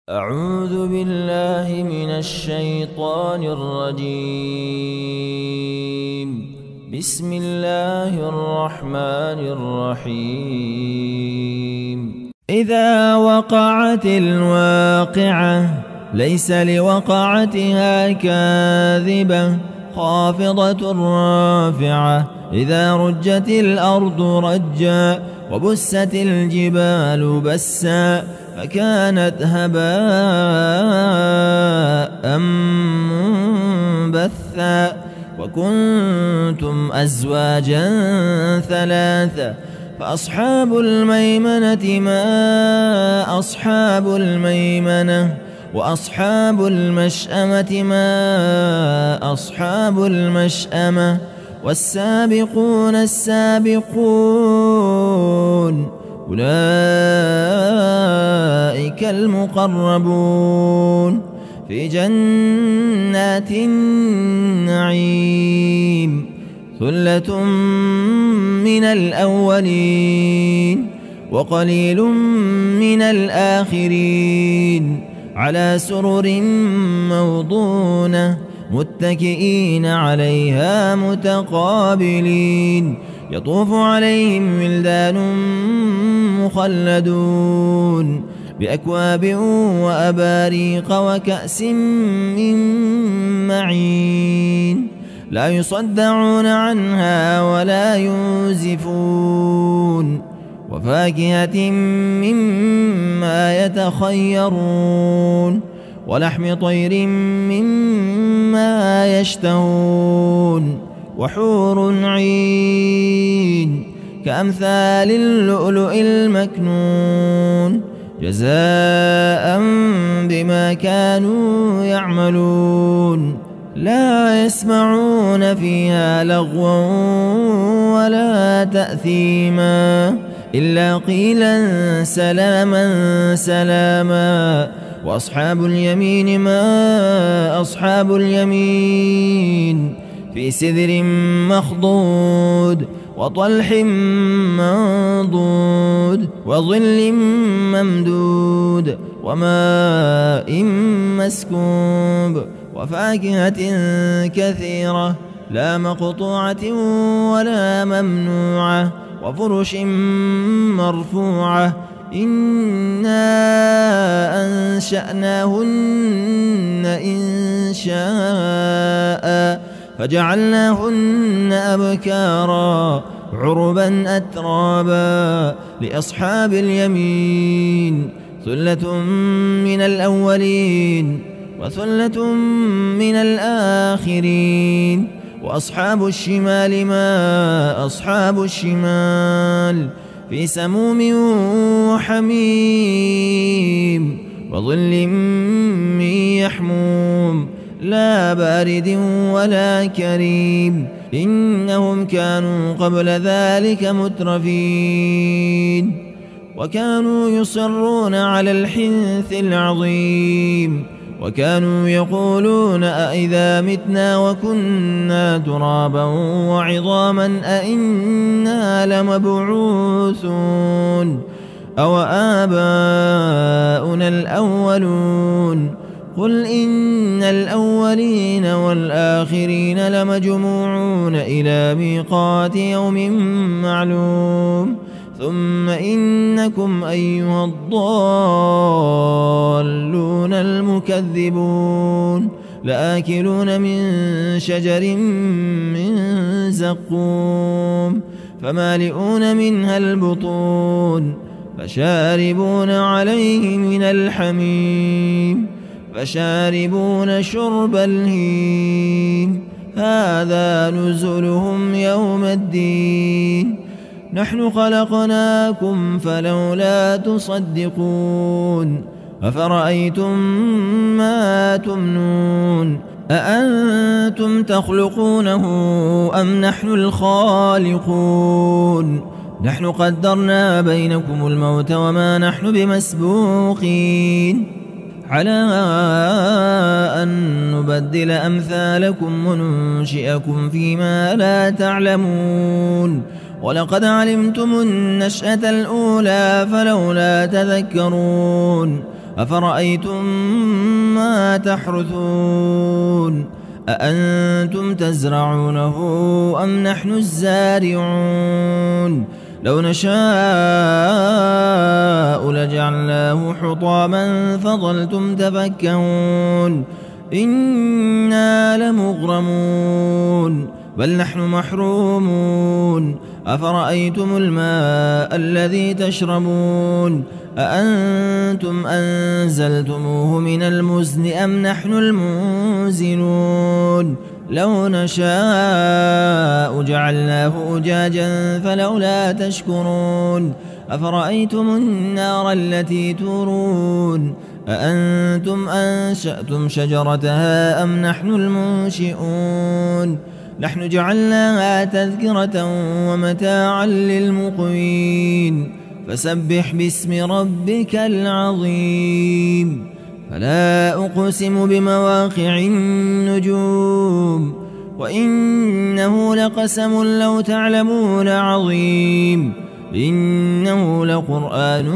أعوذ بالله من الشيطان الرجيم. بسم الله الرحمن الرحيم. إذا وقعت الواقعة ليس لوقعتها كاذبة خافضة رافعة. إذا رجت الأرض رجا وبست الجبال بسا فكانت هباء منبثا. وكنتم أزواجا ثلاثة فأصحاب الميمنة ما أصحاب الميمنة وأصحاب المشأمة ما أصحاب المشأمة. والسابقون السابقون أولئك المقربون في جنات النعيم. ثلة من الأولين وقليل من الآخرين على سرر موضونة متكئين عليها متقابلين. يطوف عليهم ولدان مخلدون بأكواب وأباريق وكأس من معين لا يصدعون عنها ولا ينزفون. وفاكهة مما يتخيرون ولحم طير مما يشتهون. وحور عين كأمثال اللؤلؤ المكنون جزاء بما كانوا يعملون. لا يسمعون فيها لغوا ولا تأثيما إلا قيلا سلاما سلاما. وأصحاب اليمين ما أصحاب اليمين في سدر مخضود وطلح منضود وظل ممدود وماء مسكوب. وفاكهة كثيرة لا مقطوعة ولا ممنوعة وفرش مرفوعة. إنا أنشأناهن إنشاء فجعلناهن أبكارا عربا أترابا لأصحاب اليمين. ثلة من الأولين وثلة من الآخرين. وأصحاب الشمال ما أصحاب الشمال في سموم وحميم وظل من يحموم لا بارد ولا كريم. إنهم كانوا قبل ذلك مترفين وكانوا يصرون على الحنث العظيم. وكانوا يقولون أئذا متنا وكنا ترابا وعظاما أئنا لمبعوثون أو آباؤنا الأولون. قل إن الأولين والآخرين لمجموعون إلى ميقات يوم معلوم. ثم إنكم أيها الضالون المكذبون لآكلون من شجر من زقوم فمالئون منها البطون فشاربون عليه من الحميم فشاربون شرب الهيم. هذا نزلهم يوم الدين. نحن خلقناكم فلولا تصدقون. أفرأيتم ما تمنون أأنتم تخلقونه أم نحن الخالقون؟ نحن قدرنا بينكم الموت وما نحن بمسبوقين على أن نبدل أمثالكم وننشئكم فيما لا تعلمون. ولقد علمتم النشأة الأولى فلولا تذكرون أفرأيتم ما تحرثون أأنتم تزرعونه أم نحن الزارعون لو نشاء لجعلناه حطاما فظلتم تفكهون إنا لمغرمون بل نحن محرومون أفرأيتم الماء الذي تشربون أأنتم أنزلتموه من المزن أم نحن المنزلون لو نشاء جعلناه أجاجا فلولا تشكرون أفرأيتم النار التي تورون أأنتم أنشأتم شجرتها أم نحن المنشئون نحن جعلناها تذكرة ومتاعا للمقوين فسبح باسم ربك العظيم فلا أقسم بمواقع النجوم وإنه لقسم لو تعلمون عظيم إنه لقرآن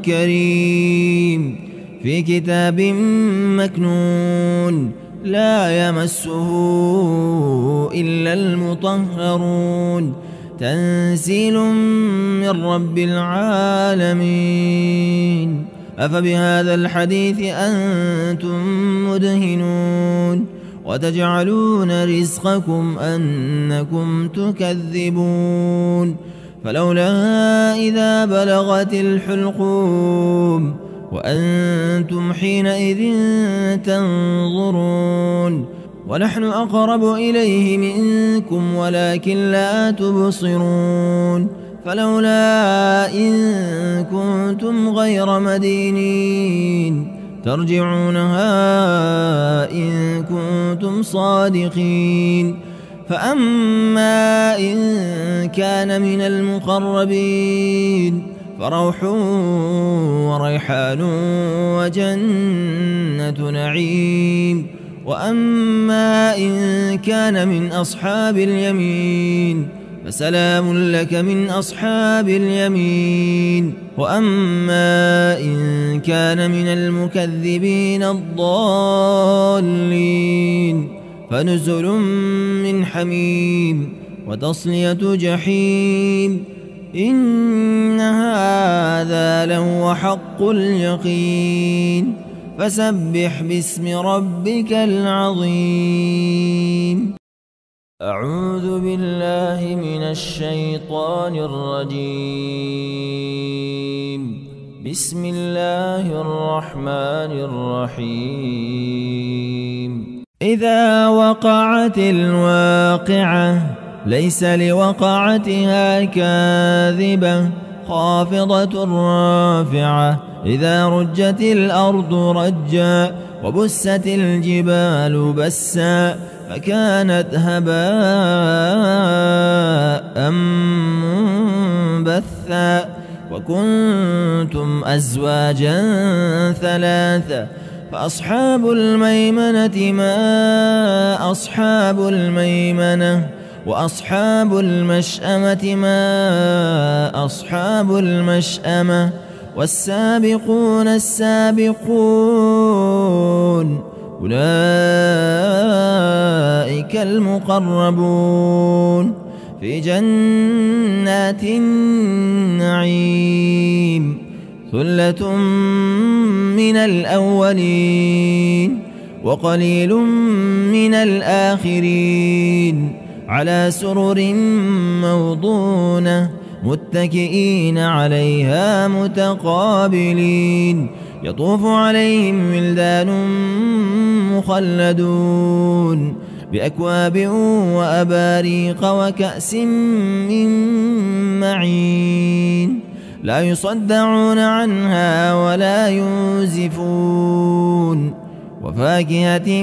كريم في كتاب مكنون لا يمسه إلا المطهرون تنزيل من رب العالمين أفبهذا الحديث أنتم مدهنون وتجعلون رزقكم أنكم تكذبون فلولا إذا بلغت الحلقوم وأنتم حينئذ تنظرون ونحن أقرب إليه منكم ولكن لا تبصرون فلولا إن كنتم غير مدينين ترجعونها إن كنتم صادقين فأما إن كان من المقربين فروح وريحان وجنة نعيم وأما إن كان من أصحاب اليمين فسلام لك من أصحاب اليمين وأما إن كان من المكذبين الضالين فنزل من حميم وتصلية جحيم إن هذا لهو حق اليقين فسبح باسم ربك العظيم أعوذ بالله من الشيطان الرجيم بسم الله الرحمن الرحيم إذا وقعت الواقعة ليس لوقعتها كاذبة خافضة رافعة إذا رجت الأرض رجا وبست الجبال بسا فكانت هباء منبثا وكنتم أزواجا ثلاثة فأصحاب الميمنة ما أصحاب الميمنة وأصحاب المشأمة ما أصحاب المشأمة والسابقون السابقون أولئك المقربون في جنات النعيم ثلة من الأولين وقليل من الآخرين على سرر موضونة متكئين عليها متقابلين يطوف عليهم ولدان مخلدون بأكواب وأباريق وكأس من معين لا يصدعون عنها ولا ينزفون وفاكهة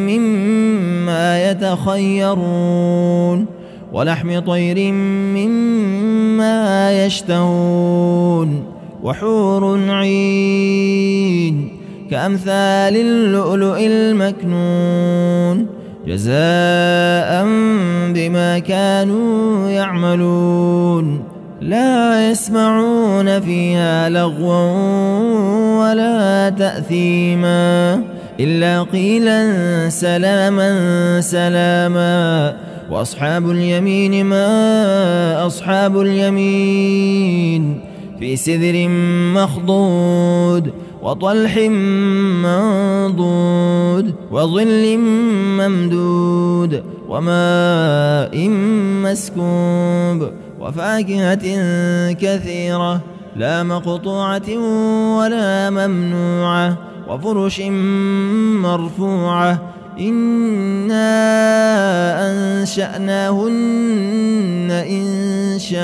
مما يتخيرون ولحم طير مما يشتهون وحور عين كأمثال اللؤلؤ المكنون جزاء بما كانوا يعملون لا يسمعون فيها لغوا ولا تأثيما إلا قيلا سلاما سلاما. وأصحاب اليمين ما أصحاب اليمين في سدر مخضود وطلح منضود وظل ممدود وماء مسكوب وفاكهة كثيرة لا مقطوعة ولا ممنوعة وفرش مرفوعة إنا أنشأناهن إنشاء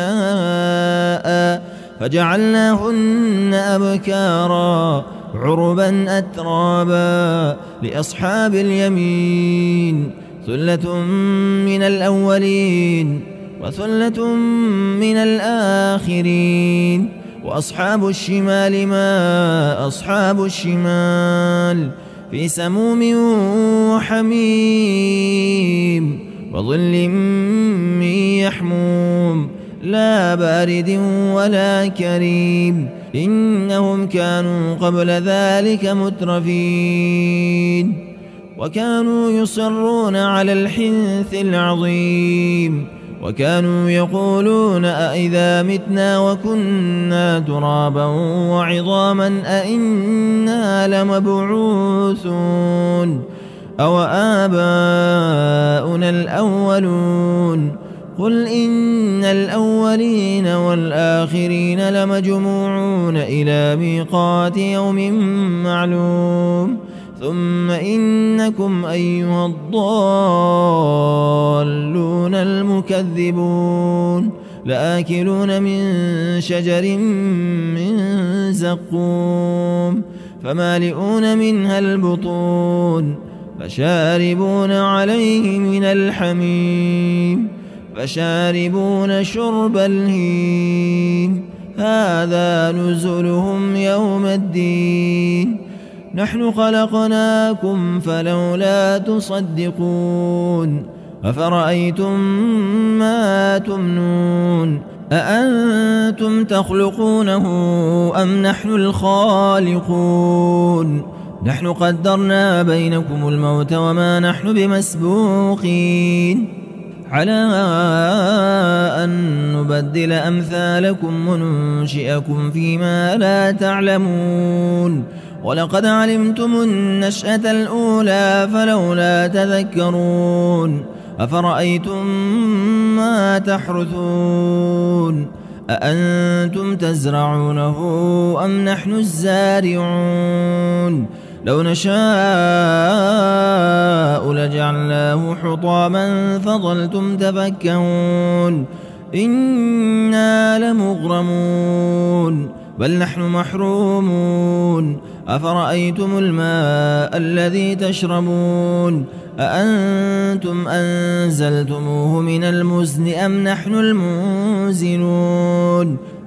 فجعلناهن أبكارا عربا أترابا لأصحاب اليمين ثلة من الأولين وثلة من الآخرين. وأصحاب الشمال ما أصحاب الشمال في سموم وحميم وظل من يحموم لا بارد ولا كريم إنهم كانوا قبل ذلك مترفين وكانوا يصرون على الحنث العظيم وكانوا يقولون أئذا متنا وكنا ترابا وعظاما أئنا لمبعوثون أو آباؤنا الأولون قل إن الأولين والآخرين لمجموعون إلى ميقات يوم معلوم ثم إنكم أيها الضالون المكذبون لآكلون من شجر من زقوم فمالئون منها البطون فشاربون عليه من الحميم فشاربون شرب الهيم هذا نزلهم يوم الدين نحن خلقناكم فلولا تصدقون أفرأيتم ما تمنون أأنتم تخلقونه أم نحن الخالقون نحن قدرنا بينكم الموت وما نحن بمسبوقين على أن نبدل أمثالكم وننشئكم فيما لا تعلمون ولقد علمتم النشأة الأولى فلولا تذكرون أفرأيتم ما تحرثون أأنتم تزرعونه أم نحن الزارعون لو نشاء لجعلناه حطاما فظلتم تفكهون إنا لمغرمون بل نحن محرومون أفرأيتم الماء الذي تشربون أأنتم أنزلتموه من المزن أم نحن المنزلون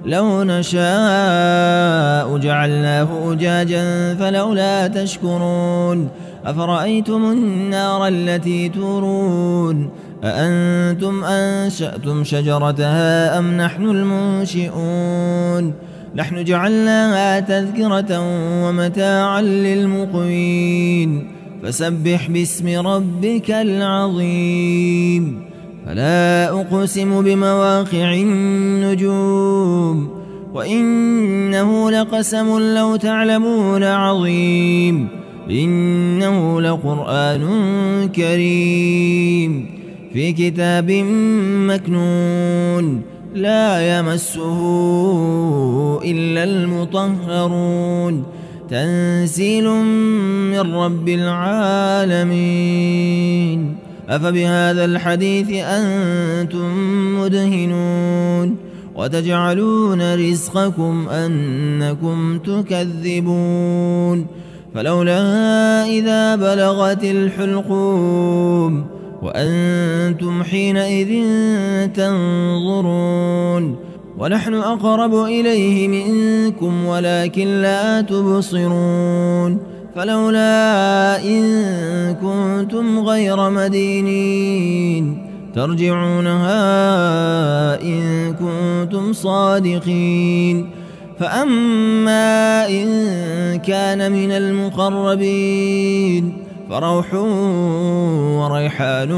لو نشاء جعلناه أجاجا فلولا تشكرون أفرأيتم النار التي تورون أأنتم أنشأتم شجرتها أم نحن المنشئون نحن جعلناها تذكرة ومتاعا للمقوين فسبح باسم ربك العظيم فلا أقسم بمواقع النجوم وإنه لقسم لو تعلمون عظيم إنه لقرآن كريم في كتاب مكنون لا يمسه إلا المطهرون تنزيل من رب العالمين أفبهذا الحديث أنتم مدهنون وتجعلون رزقكم أنكم تكذبون فلولا إذا بلغت الحلقوم وأنتم حينئذ تنظرون ونحن أقرب إليه منكم ولكن لا تبصرون فلولا إن كنتم غير مدينين ترجعونها إن كنتم صادقين. فأما إن كان من المقربين فروح وريحان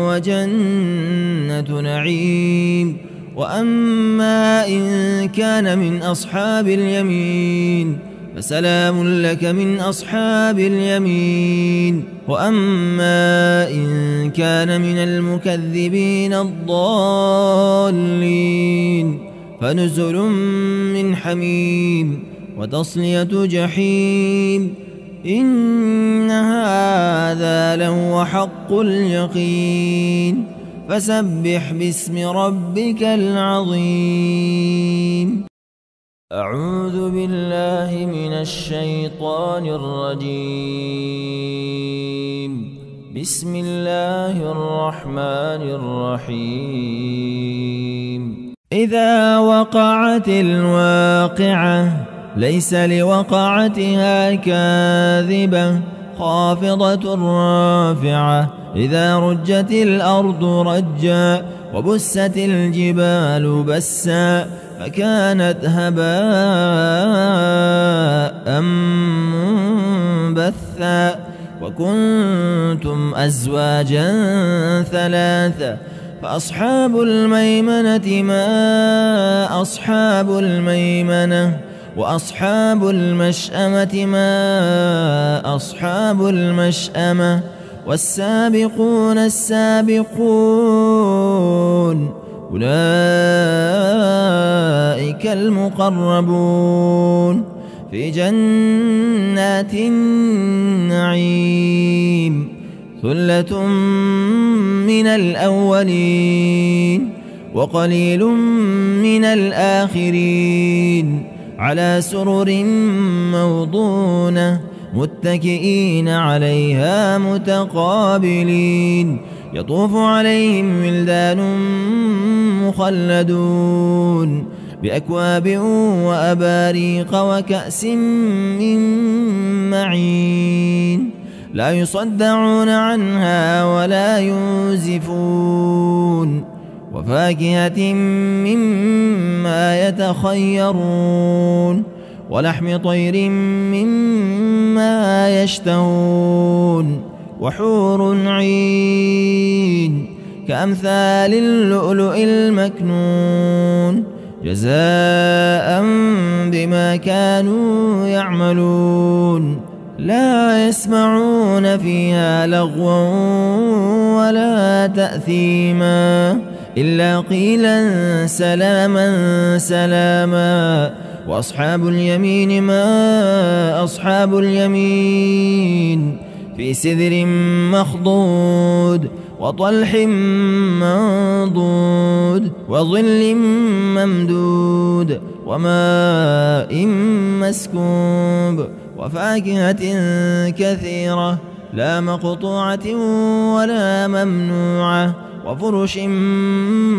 وجنة نعيم. وأما إن كان من أصحاب اليمين فسلام لك من أصحاب اليمين. وأما إن كان من المكذبين الضالين فنزل من حميم وتصلية جحيم. إن هذا لهو حق اليقين. فسبح باسم ربك العظيم. أعوذ بالله من الشيطان الرجيم. بسم الله الرحمن الرحيم. إذا وقعت الواقعة ليس لوقعتها كاذبة خافضة رافعة. إذا رجت الأرض رجا وبست الجبال بسا فكانت هباء منبثا. وكنتم أزواجا ثلاثة فأصحاب الميمنة ما أصحاب الميمنة. وأصحاب المشأمة ما أصحاب المشأمة. والسابقون السابقون أولئك المقربون في جنات النعيم. ثلة من الأولين وقليل من الآخرين على سرر موضونة متكئين عليها متقابلين. يطوف عليهم ولدان مخلدون بأكواب وأباريق وكأس من معين. لا يصدعون عنها ولا ينزفون. وفاكهة مما يتخيرون ولحم طير مما يشتهون. وحور عين كأمثال اللؤلؤ المكنون جزاء بما كانوا يعملون. لا يسمعون فيها لغوا ولا تأثيما إلا قيلا سلاما سلاما. وأصحاب اليمين ما أصحاب اليمين في سدر مخضود وطلح منضود وظل ممدود وماء مسكوب. وفاكهة كثيرة لا مقطوعة ولا ممنوعة. وفرش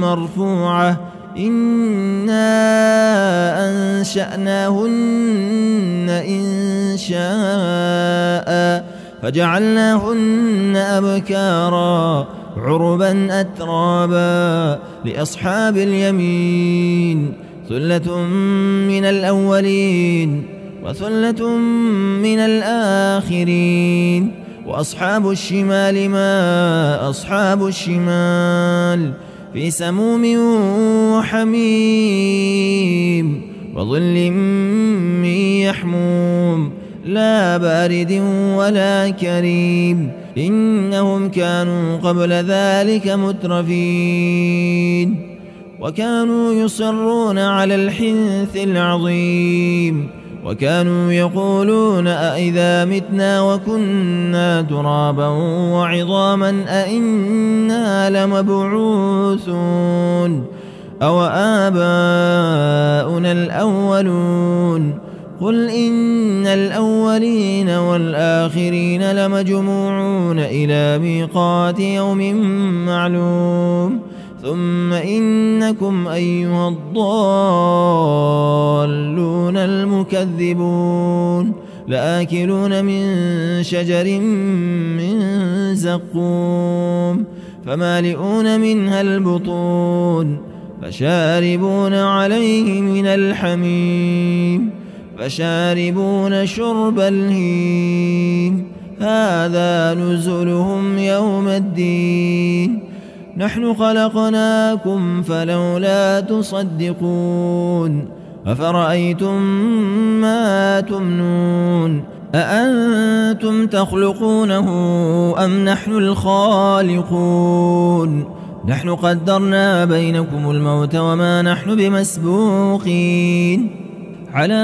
مرفوعة. إنا أنشأناهن إنشاء فجعلناهن أبكارا عربا أترابا لأصحاب اليمين. ثلة من الأولين وثلة من الآخرين. وأصحاب الشمال ما أصحاب الشمال في سموم وحميم وظل من يحموم لا بارد ولا كريم. إنهم كانوا قبل ذلك مترفين وكانوا يصرون على الحنث العظيم. وكانوا يقولون أئذا متنا وكنا ترابا وعظاما أئنا لمبعوثون أو آباؤنا الأولون. قل إن الأولين والآخرين لمجموعون إلى ميقات يوم معلوم. ثم إنكم أيها الضالون المكذبون لآكلون من شجر من زقوم فمالئون منها البطون فشاربون عليه من الحميم فشاربون شرب الهيم هذا نزلهم يوم الدين نحن خلقناكم فلولا تصدقون أفرأيتم ما تمنون أأنتم تخلقونه أم نحن الخالقون نحن قدرنا بينكم الموت وما نحن بمسبوقين على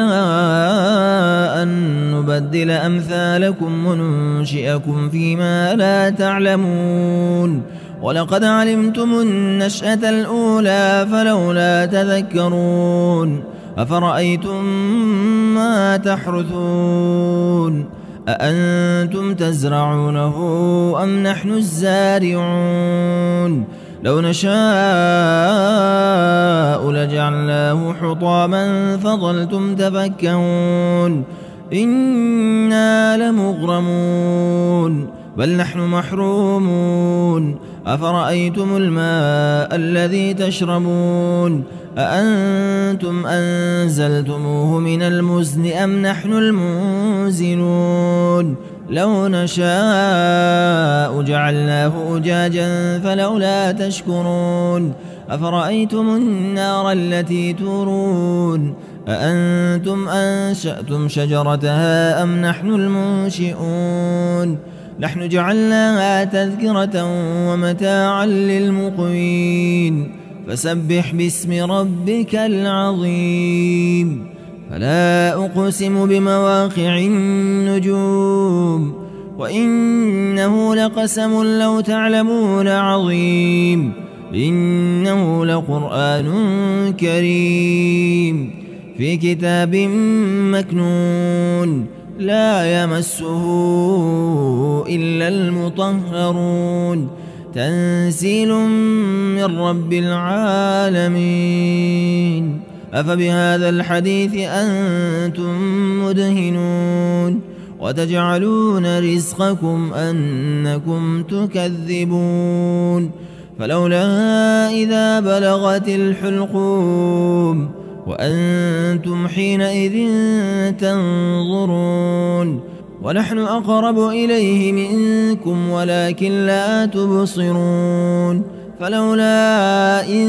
أن نبدل أمثالكم وننشئكم فيما لا تعلمون ولقد علمتم النشأة الأولى فلولا تذكرون أفرأيتم ما تحرثون أأنتم تزرعونه أم نحن الزارعون لو نشاء لجعلناه حطاما فظلتم تفكهون إنا لمغرمون بل نحن محرومون أفرأيتم الماء الذي تشربون أأنتم أنزلتموه من المزن أم نحن المنزلون لو نشاء جعلناه أجاجا فلولا تشكرون أفرأيتم النار التي تورون أأنتم أنشأتم شجرتها أم نحن المنشئون نحن جعلناها تذكرة ومتاعا للمقوين فسبح باسم ربك العظيم فلا أقسم بمواقع النجوم وإنه لقسم لو تعلمون عظيم إنه لقرآن كريم في كتاب مكنون لا يمسه إلا المطهرون تنزيل من رب العالمين أفبهذا الحديث أنتم مدهنون وتجعلون رزقكم أنكم تكذبون فلولا إذا بلغت الحلقوم وأنتم حينئذ تنظرون ونحن أقرب إليه منكم ولكن لا تبصرون فلولا إن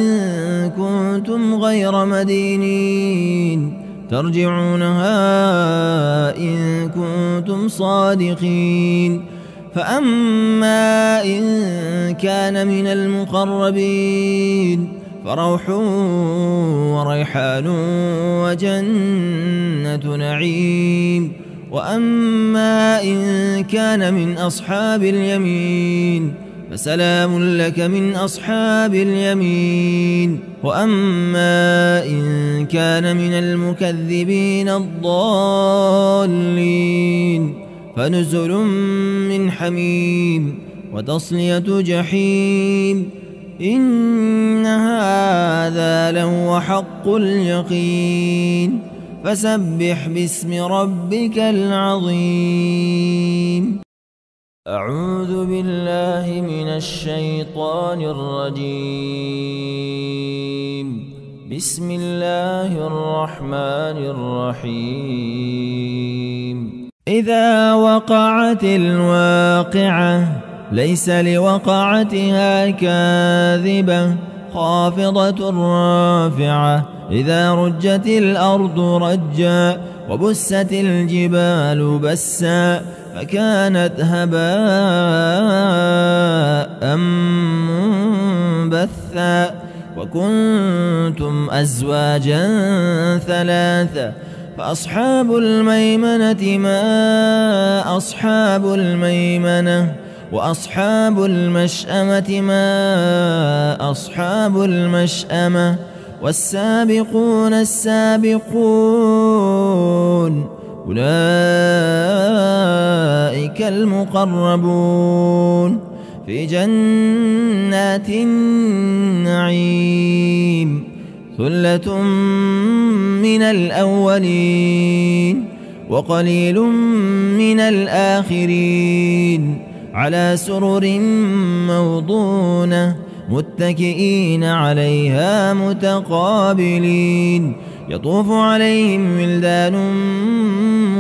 كنتم غير مدينين ترجعونها إن كنتم صادقين فأما إن كان من المقربين فروح وريحان وجنة نعيم وأما إن كان من أصحاب اليمين فسلام لك من أصحاب اليمين وأما إن كان من المكذبين الضالين فنزل من حميم وتصلية جحيم إن هذا لهو حق اليقين فسبح باسم ربك العظيم أعوذ بالله من الشيطان الرجيم بسم الله الرحمن الرحيم إذا وقعت الواقعة ليس لوقعتها كاذبة خافضة رافعة إذا رجت الأرض رجا وبست الجبال بسا فكانت هباء منبثا وكنتم أزواجا ثلاثة فأصحاب الميمنة ما أصحاب الميمنة وأصحاب المشأمة ما أصحاب المشأمة والسابقون السابقون أولئك المقربون في جنات النعيم ثلة من الأولين وقليل من الآخرين على سرر موضونة متكئين عليها متقابلين يطوف عليهم ولدان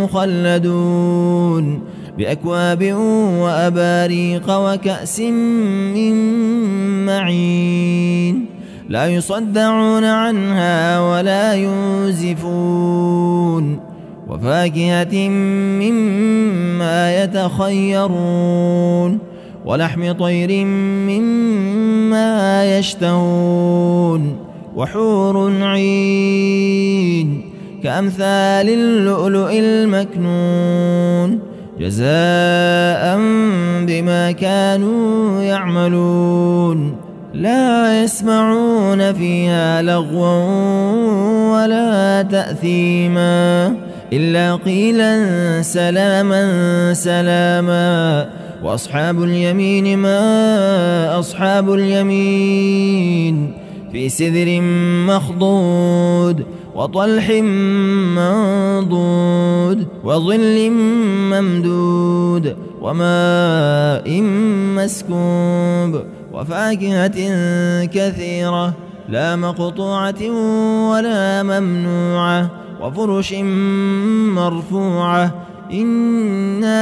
مخلدون بأكواب وأباريق وكأس من معين لا يصدعون عنها ولا ينزفون وفاكهة مما يتخيرون ولحم طير مما يشتهون وحور عين كأمثال اللؤلؤ المكنون جزاء بما كانوا يعملون لا يسمعون فيها لغوا ولا تأثيما إلا قيلا سلاما سلاما وأصحاب اليمين ما أصحاب اليمين في سدر مخضود وطلح منضود وظل ممدود وماء مسكوب وفاكهة كثيرة لا مقطوعة ولا ممنوعة وفرش مرفوعة إنا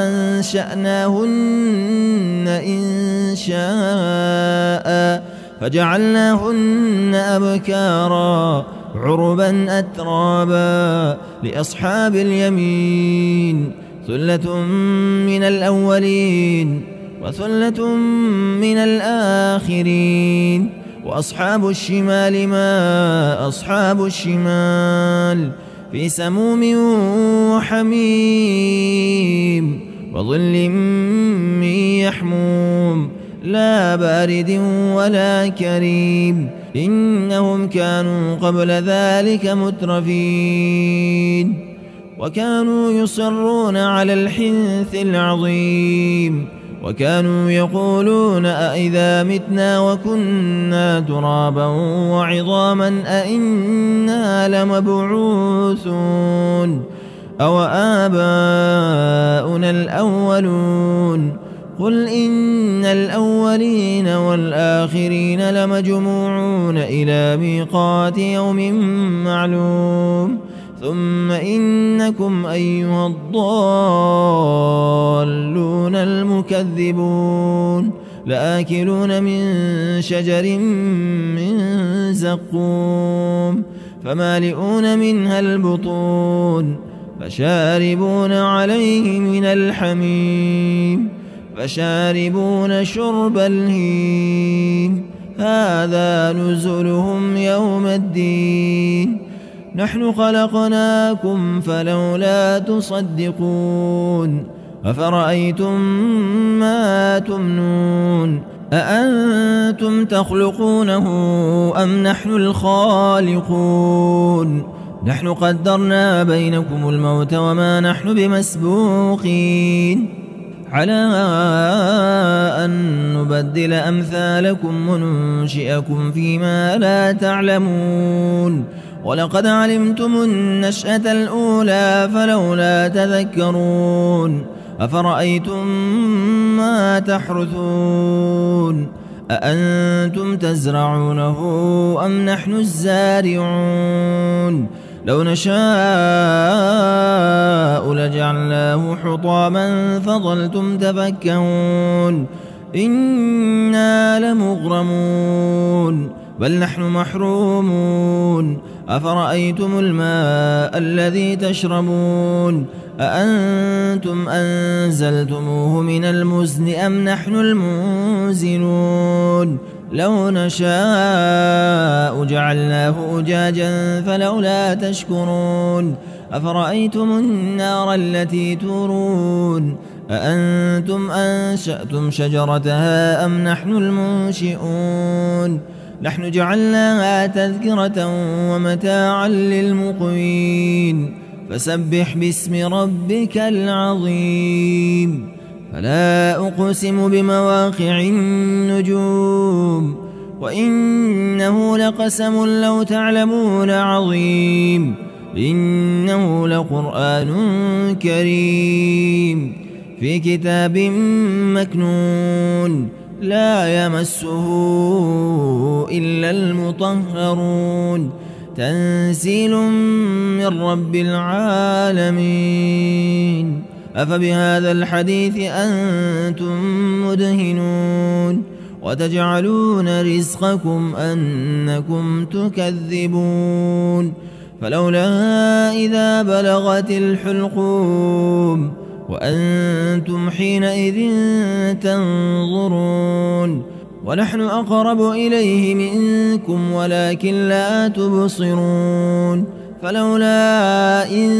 أنشأناهن إنشاء فجعلناهن أبكارا عربا أترابا لأصحاب اليمين ثلة من الأولين وثلة من الآخرين وأصحاب الشمال ما أصحاب الشمال في سموم وحميم وظل من يحموم لا بارد ولا كريم إنهم كانوا قبل ذلك مترفين وكانوا يصرون على الحنث العظيم وكانوا يقولون أئذا متنا وكنا ترابا وعظاما أئنا لمبعوثون أو آباؤنا الأولون قل إن الأولين والآخرين لمجموعون إلى ميقات يوم معلوم ثم إنكم أيها الضالون المكذبون لآكلون من شجر من زقوم فمالئون منها البطون فشاربون عليه من الحميم فشاربون شرب الهيم هذا نزلهم يوم الدين نحن خلقناكم فلولا تصدقون أفرأيتم ما تمنون أأنتم تخلقونه أم نحن الخالقون نحن قدرنا بينكم الموت وما نحن بمسبوقين على أن نبدل أمثالكم وننشئكم فيما لا تعلمون ولقد علمتم النشأة الأولى فلولا تذكرون أفرأيتم ما تحرثون أأنتم تزرعونه أم نحن الزارعون لو نشاء لجعلناه حطاما فظلتم تفكهون إنا لمغرمون بل نحن محرومون أفرأيتم الماء الذي تشربون أأنتم أنزلتموه من المزن أم نحن المنزلون لو نشاء جعلناه أجاجا فلولا تشكرون أفرأيتم النار التي تورون أأنتم أنشأتم شجرتها أم نحن المنشئون نحن جعلناها تذكرة ومتاعا للمقوين فسبح باسم ربك العظيم فلا أقسم بمواقع النجوم وإنه لقسم لو تعلمون عظيم إنه لقرآن كريم في كتاب مكنون لا يمسه إلا المطهرون تنزيل من رب العالمين أفبهذا الحديث أنتم مدهنون وتجعلون رزقكم أنكم تكذبون فلولا إذا بلغت الحلقوم وأنتم حينئذ تنظرون ونحن أقرب إليه منكم ولكن لا تبصرون فلولا إن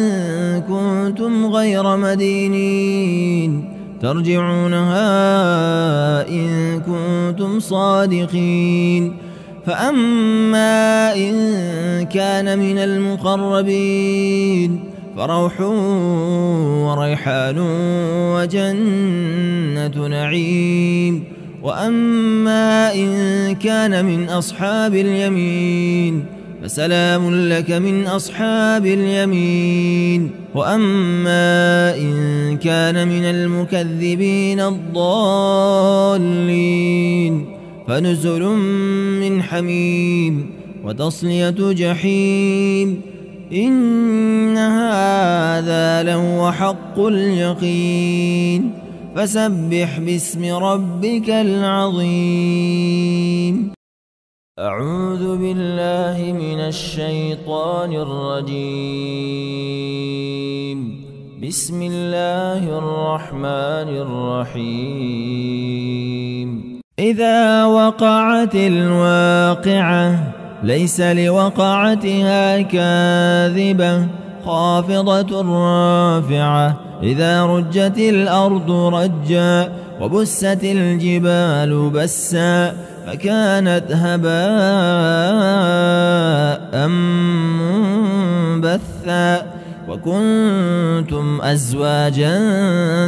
كنتم غير مدينين ترجعونها إن كنتم صادقين فأما إن كان من المقربين فروح وريحان وجنة نعيم وأما إن كان من أصحاب اليمين فسلام لك من أصحاب اليمين وأما إن كان من المكذبين الضالين فنزل من حميم وتصلية جحيم إن هذا لهو حق اليقين فسبح باسم ربك العظيم. أعوذ بالله من الشيطان الرجيم. بسم الله الرحمن الرحيم. إذا وقعت الواقعة ليس لوقعتها كاذبة خافضة رافعة إذا رجت الأرض رجا وبست الجبال بسا فكانت هباء منبثا وكنتم أزواجا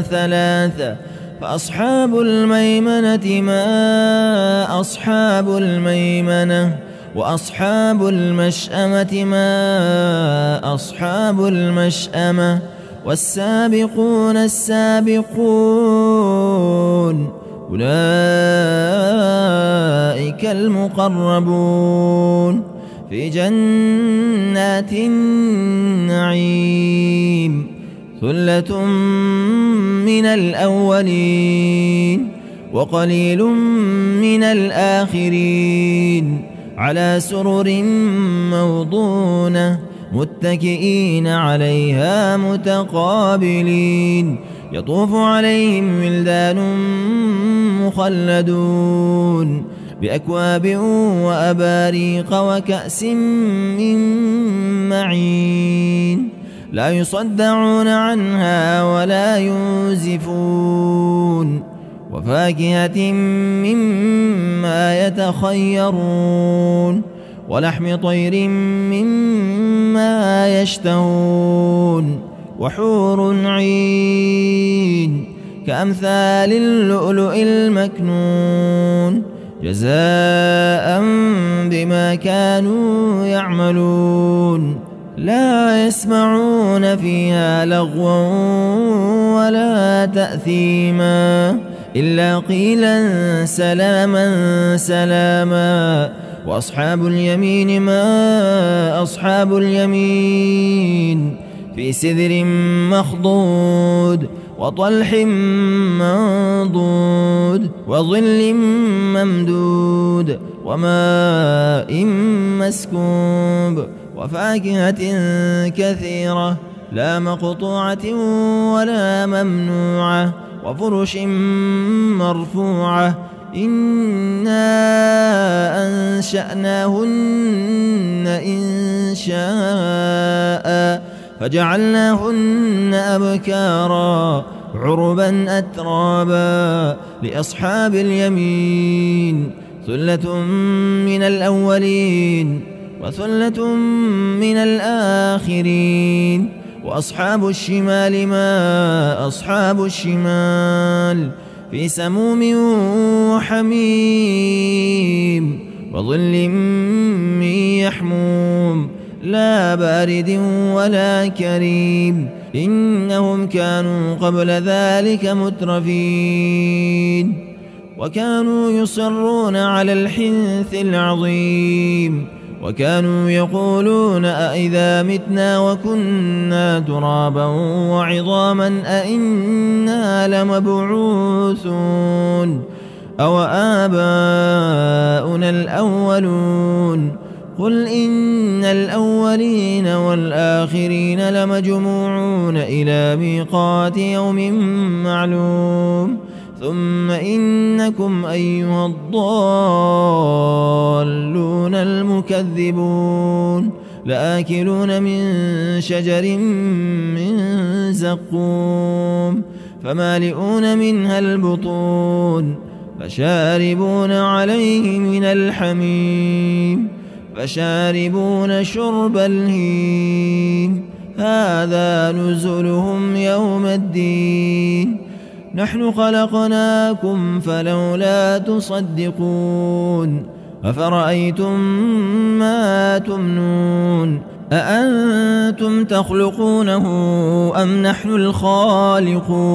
ثلاثة فأصحاب الميمنة ما أصحاب الميمنة وأصحاب المشأمة ما أصحاب المشأمة والسابقون السابقون أولئك المقربون في جنات النعيم ثلة من الأولين وقليل من الآخرين على سرر موضونة متكئين عليها متقابلين يطوف عليهم ولدان مخلدون بأكواب وأباريق وكأس من معين لا يصدعون عنها ولا ينزفون وفاكهة مما يتخيرون ولحم طير مما يشتهون وحور عين كأمثال اللؤلؤ المكنون جزاء بما كانوا يعملون لا يسمعون فيها لغوا ولا تأثيما إلا قيلا سلاما سلاما وأصحاب اليمين ما أصحاب اليمين في سدر مخضود وطلح منضود وظل ممدود وماء مسكوب وفاكهة كثيرة لا مقطوعة ولا ممنوعة وفرش مرفوعة إنا أنشأناهن إنشاء فجعلناهن أبكارا عربا أترابا لأصحاب اليمين ثلة من الأولين وثلة من الآخرين وأصحاب الشمال ما أصحاب الشمال في سموم وحميم وظل من يحموم لا بارد ولا كريم إنهم كانوا قبل ذلك مترفين وكانوا يصرون على الحنث العظيم وكانوا يقولون أئذا متنا وكنا ترابا وعظاما أئنا لمبعوثون أو آباؤنا الأولون قل إن الأولين والآخرين لمجموعون إلى ميقات يوم معلوم ثم إنكم أيها الضالون المكذبون لآكلون من شجر من زقوم فمالئون منها البطون فشاربون عليه من الحميم فشاربون شرب الهيم هذا نزلهم يوم الدين نحن خلقناكم فلولا تصدقون أفرأيتم ما تمنون أأنتم تخلقونه أم نحن الخالقون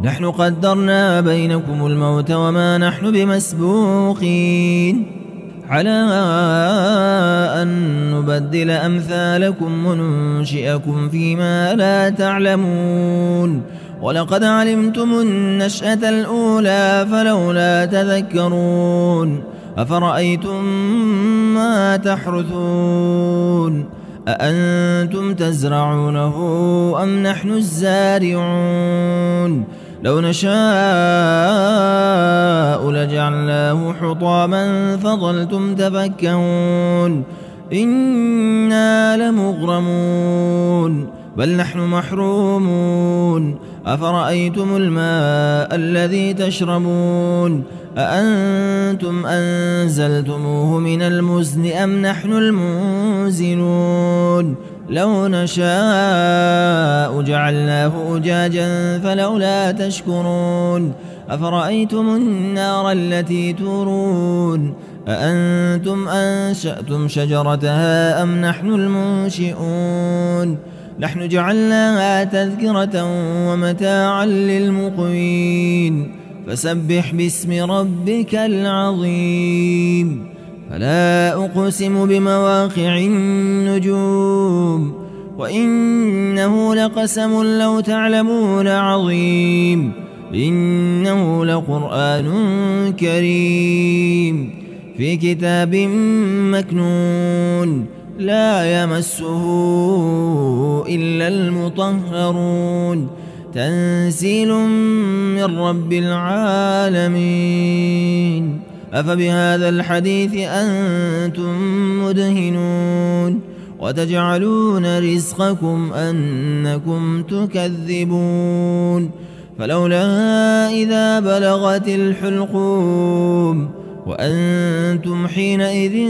نحن قدرنا بينكم الموت وما نحن بمسبوقين على أن نبدل أمثالكم وننشئكم فيما لا تعلمون ولقد علمتم النشأة الأولى فلولا تذكرون أفرأيتم ما تحرثون أأنتم تزرعونه أم نحن الزارعون لو نشاء لجعلناه حطاما فظلتم تفكهون إنا لمغرمون بل نحن محرومون أفرأيتم الماء الذي تشربون أأنتم أنزلتموه من المزن أم نحن المنزلون لو نشاء جعلناه أجاجا فلولا تشكرون أفرأيتم النار التي تورون أأنتم أنشأتم شجرتها أم نحن المنشئون نحن جعلناها تذكرة ومتاعا للمقوين فسبح باسم ربك العظيم فلا أقسم بمواقع النجوم وإنه لقسم لو تعلمون عظيم إنه لقرآن كريم في كتاب مكنون لا يمسه إلا المطهرون تنزيل من رب العالمين أفبهذا الحديث أنتم مدهنون وتجعلون رزقكم أنكم تكذبون فلولا إذا بلغت الحلقوم وأنتم حينئذ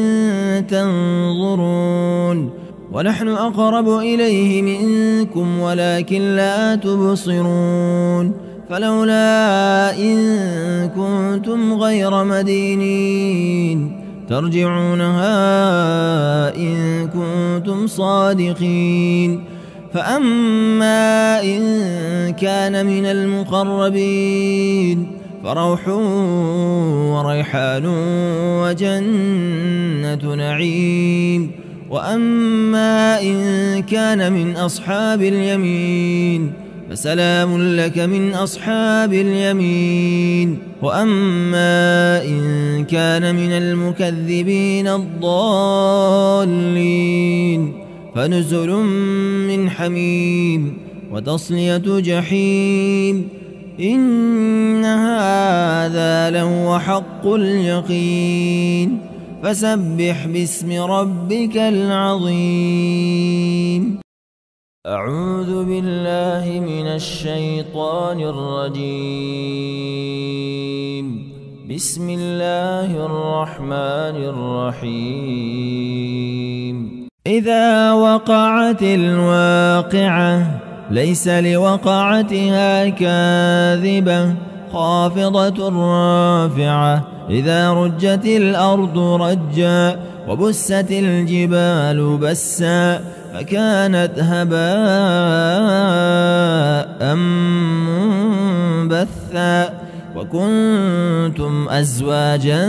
تنظرون ونحن أقرب إليه منكم ولكن لا تبصرون فلولا إن كنتم غير مدينين ترجعونها إن كنتم صادقين فأما إن كان من المقربين فروح وريحان وجنة نعيم وأما إن كان من أصحاب اليمين فسلام لك من أصحاب اليمين وأما إن كان من المكذبين الضالين فنزل من حميم وتصلية جحيم إن هذا لهو حق اليقين فسبح باسم ربك العظيم أعوذ بالله من الشيطان الرجيم بسم الله الرحمن الرحيم إذا وقعت الواقعة ليس لوقعتها كاذبة خافضة رافعة إذا رجت الأرض رجا وبست الجبال بسا فكانت هباء منبثا وكنتم أزواجا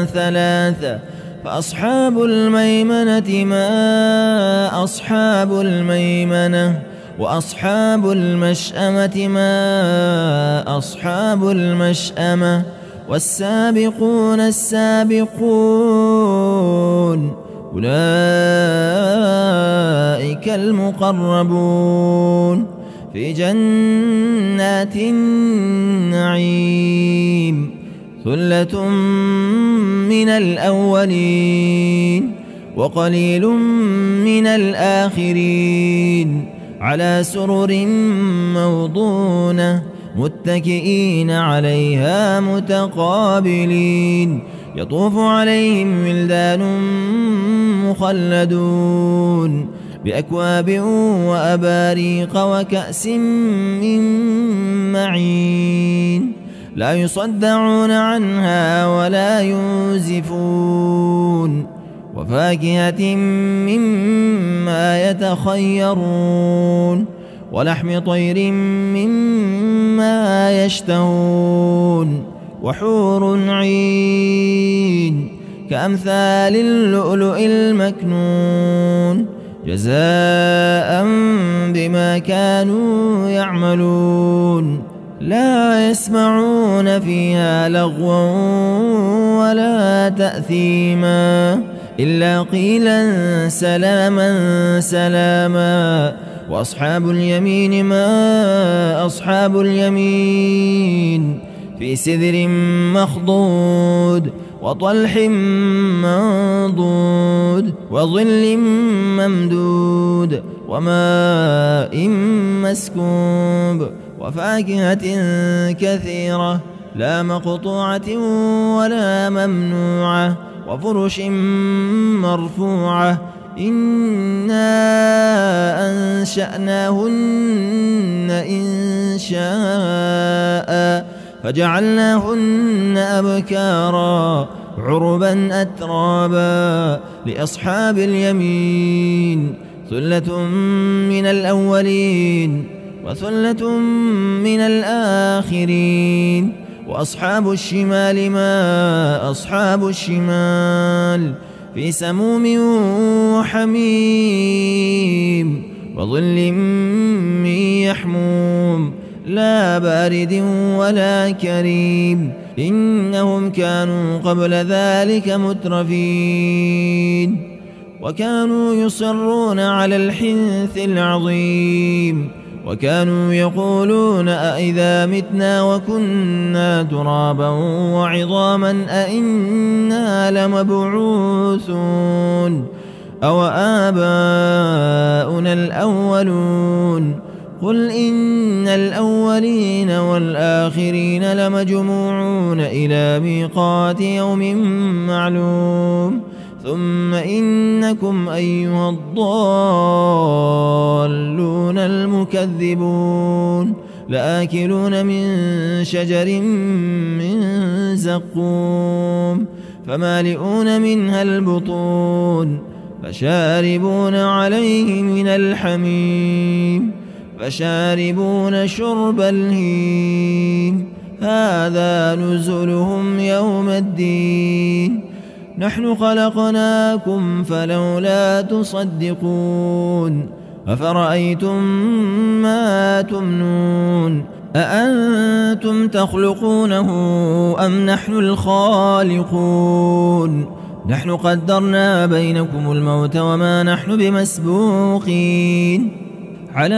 ثلاثا فأصحاب الميمنة ما أصحاب الميمنة وأصحاب المشأمة ما أصحاب المشأمة والسابقون السابقون أولئك المقربون في جنات النعيم ثلة من الأولين وقليل من الآخرين على سرر موضونة متكئين عليها متقابلين يطوف عليهم ولدان مخلدون بأكواب وأباريق وكأس من معين لا يصدعون عنها ولا ينزفون وفاكهة مما يتخيرون ولحم طير مما يشتهون وحور عين كأمثال اللؤلؤ المكنون جزاء بما كانوا يعملون لا يسمعون فيها لغوا ولا تأثيما إلا قيلا سلاما سلاما وأصحاب اليمين ما أصحاب اليمين في سدر مخضود وطلح منضود وظل ممدود وماء مسكوب وفاكهة كثيرة لا مقطوعة ولا ممنوعة وفرش مرفوعة إنا أنشأناهن إنشاء فجعلناهن أبكارا عربا أترابا لأصحاب اليمين ثلة من الأولين وثلة من الآخرين وأصحاب الشمال ما أصحاب الشمال في سموم وحميم وظل من يحموم لا بارد ولا كريم إنهم كانوا قبل ذلك مترفين وكانوا يصرون على الحنث العظيم وكانوا يقولون أئذا متنا وكنا ترابا وعظاما أئنا لمبعوثون أو آباؤنا الأولون قل إن الأولين والآخرين لمجموعون إلى ميقات يوم معلوم ثم إنكم أيها الضالون المكذبون لآكلون من شجر من زقوم فمالئون منها البطون فشاربون عليه من الحميم فشاربون شرب الهيم هذا نزلهم يوم الدين نحن خلقناكم فلولا تصدقون أفرأيتم ما تمنون أأنتم تخلقونه أم نحن الخالقون نحن قدرنا بينكم الموت وما نحن بمسبوقين على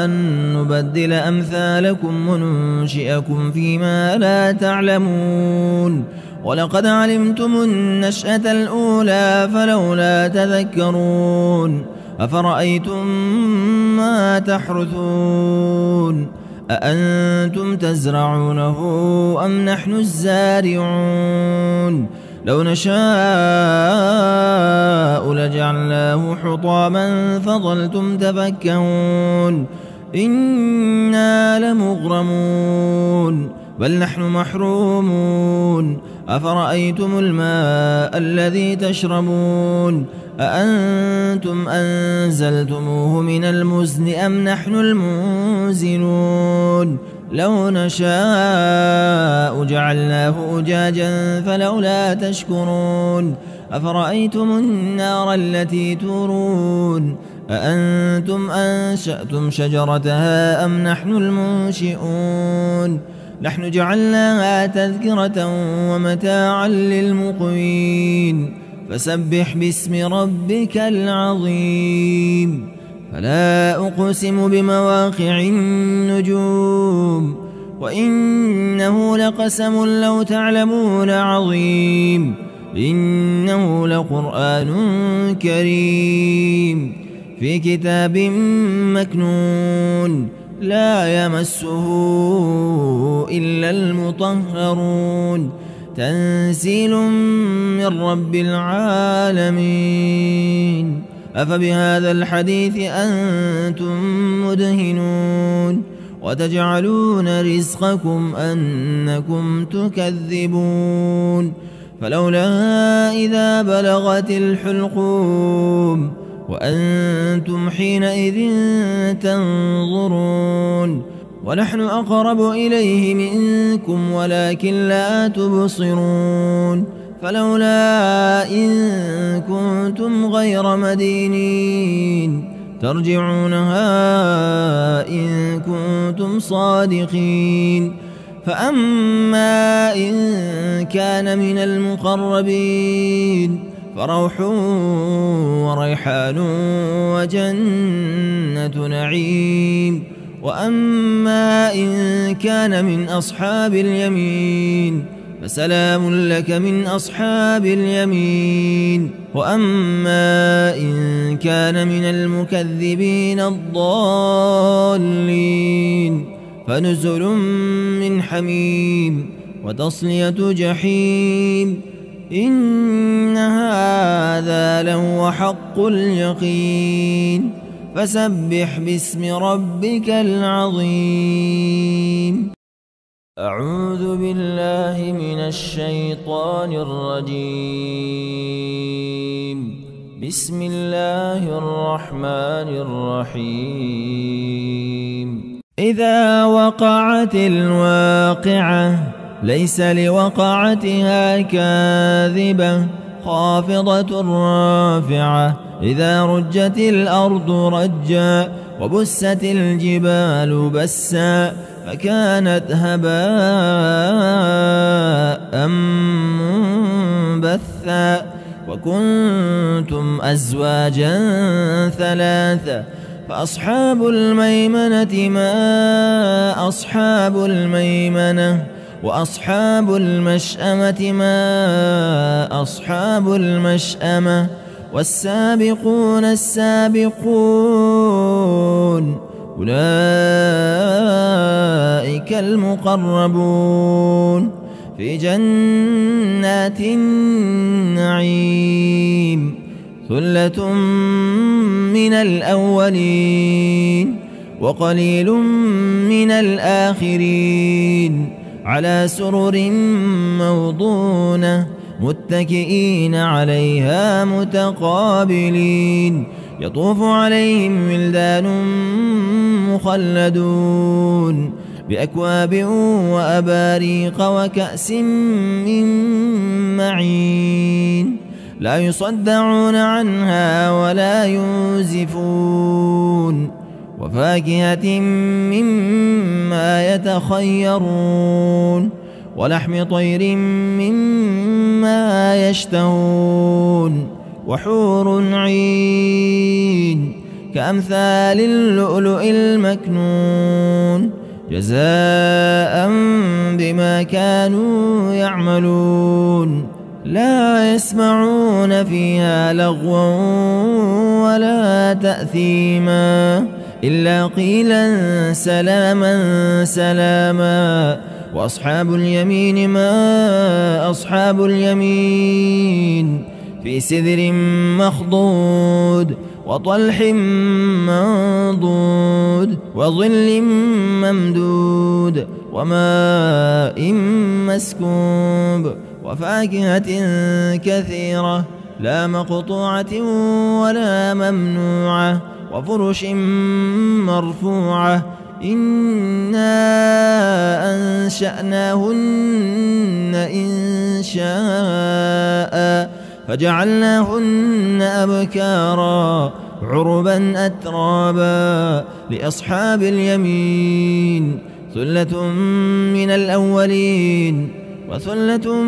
أن نبدل أمثالكم وننشئكم فيما لا تعلمون ولقد علمتم النشأة الأولى فلولا تذكرون أفرأيتم ما تحرثون أأنتم تزرعونه أم نحن الزارعون لو نشاء لجعلناه حطاما فظلتم تفكهون إنا لمغرمون بل نحن محرومون أفرأيتم الماء الذي تشربون أأنتم أنزلتموه من المزن أم نحن المنزلون لو نشاء جعلناه أجاجا فلولا تشكرون أفرأيتم النار التي تورون أأنتم أنشأتم شجرتها أم نحن المنشئون نحن جعلناها تذكرة ومتاعا للمقوين فسبح باسم ربك العظيم فلا أقسم بمواقع النجوم وإنه لقسم لو تعلمون عظيم إنه لقرآن كريم في كتاب مكنون لا يمسه إلا المطهرون تنزيل من رب العالمين أفبهذا الحديث أنتم مدهنون وتجعلون رزقكم أنكم تكذبون فلولا إذا بلغت الحلقوم وأنتم حينئذ تنظرون ونحن أقرب إليه منكم ولكن لا تبصرون فلولا إن كنتم غير مدينين ترجعونها إن كنتم صادقين فأما إن كان من المقربين فروح وريحان وجنة نعيم وأما إن كان من أصحاب اليمين فسلام لك من أصحاب اليمين وأما إن كان من المكذبين الضالين فنزل من حميم وتصلية جحيم إن هذا لهو حق اليقين فسبح باسم ربك العظيم أعوذ بالله من الشيطان الرجيم بسم الله الرحمن الرحيم إذا وقعت الواقعة ليس لوقعتها كاذبة خافضة رافعة إذا رجت الأرض رجا وبست الجبال بسا فكانت هباء منبثا وكنتم أزواجا ثلاثة فأصحاب الميمنة ما أصحاب الميمنة وأصحاب المشأمة ما أصحاب المشأمة والسابقون السابقون أولئك المقربون في جنات النعيم ثلة من الأولين وقليل من الآخرين على سرر موضونة متكئين عليها متقابلين يطوف عليهم ولدان مخلدون بأكواب وأباريق وكأس من معين لا يصدعون عنها ولا ينزفون وفاكهة مما يتخيرون ولحم طير مما يشتهون وحور عين كأمثال اللؤلؤ المكنون جزاء بما كانوا يعملون لا يسمعون فيها لغوا ولا تأثيما إلا قيلا سلاما سلاما وأصحاب اليمين ما أصحاب اليمين في سدر مخضود وطلح منضود وظل ممدود وماء مسكوب وفاكهة كثيرة لا مقطوعة ولا ممنوعة وفرش مرفوعة إنا أنشأناهن إنشاء فجعلناهن أبكارا عربا أترابا لأصحاب اليمين ثلة من الأولين وثلة